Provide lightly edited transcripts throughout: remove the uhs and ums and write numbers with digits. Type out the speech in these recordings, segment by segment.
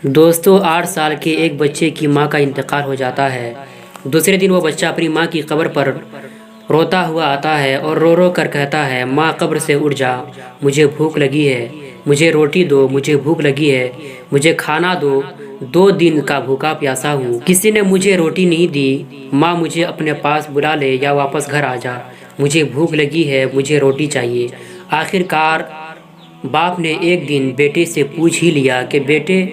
دوستو 8 سال کے ایک بچے کی ماں کا انتقال ہو جاتا ہے۔ دوسرے دن وہ بچہ اپنی ماں کی قبر پر روتا ہوا آتا ہے اور رو رو کر کہتا ہے، ماں قبر سے اٹھ جا، مجھے بھوک لگی ہے، مجھے روٹی دو، مجھے بھوک لگی ہے، مجھے کھانا دو، 2 دن کا بھوکا پیاسا ہوں، کسی نے مجھے روٹی نہیں دی، ماں مجھے اپنے پاس بلا لے یا واپس گھر آ جا، مجھے بھوک لگی ہے، مجھے روٹی چاہیے۔ آخر کار باپ نے ایک دن بیٹے سے پوچھ ہی لیا کہ بیٹے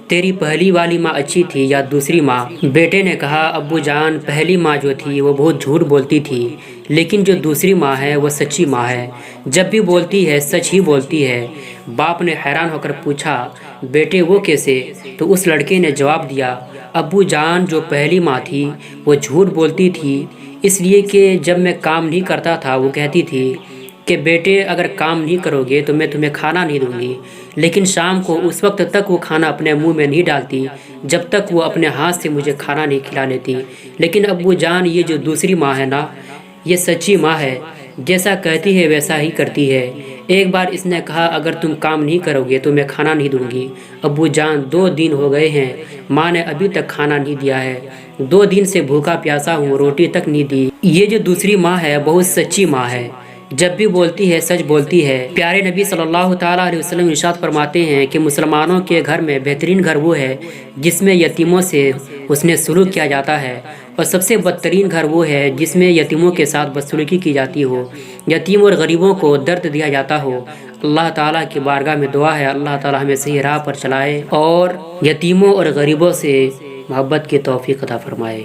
تیری پہلی والی ماں اچھی تھی یا دوسری ماں؟ بیٹے نے کہا، ابو جان پہلی ماں جو تھی وہ بہت جھوٹ بولتی تھی، لیکن جو دوسری ماں ہے وہ سچی ماں ہے، جب بھی بولتی ہے سچ ہی بولتی ہے۔ باپ نے حیران ہو کر پوچھا، بیٹے وہ کیسے؟ تو اس لڑکے نے جواب دیا، ابو جان جو پہلی ماں تھی وہ جھوٹ بولتی تھی، اس لیے کہ جب میں کام نہیں کرتا تھا وہ کہتی تھی کہ بیٹے اگر کام نہیں کرو گے تو میں تمہیں کھانا نہیں دوں گی، لیکن شام کو اس وقت تک وہ کھانا اپنے منہ میں نہیں ڈالتی جب تک وہ اپنے ہاتھ سے مجھے کھانا نہیں کھلا لیتی۔ لیکن ابو جان یہ جو دوسری ماں ہے نا، یہ سچی ماں ہے، جیسا کہتی ہے ویسا ہی کرتی ہے۔ ایک بار اس نے کہا اگر تم کام نہیں کرو گے تو میں کھانا نہیں دوں گی۔ ابو جان 2 دن ہو گئے ہیں، ماں نے ابھی تک کھانا نہیں دیا ہے، 2 دن سے بھوکا پیاسا ہوں، روٹی تک نہیں دی۔ یہ جو دوسری ماں ہے بہت سچی ماں ہے، جب بھی بولتی ہے سچ بولتی ہے۔ پیارے نبی صلی اللہ تعالیٰ علیہ وسلم ارشاد فرماتے ہیں کہ مسلمانوں کے گھر میں بہترین گھر وہ ہے جس میں یتیموں سے حسن سلوک کیا جاتا ہے، اور سب سے بدترین گھر وہ ہے جس میں یتیموں کے ساتھ بدسلوکی کی جاتی ہو، یتیم اور غریبوں کو درد دیا جاتا ہو۔ اللہ تعالیٰ کی بارگاہ میں دعا ہے اللہ تعالیٰ ہمیں صحیح راہ پر چلائے اور یتیموں اور غریبوں سے محبت کی توفیق عطا فرمائے۔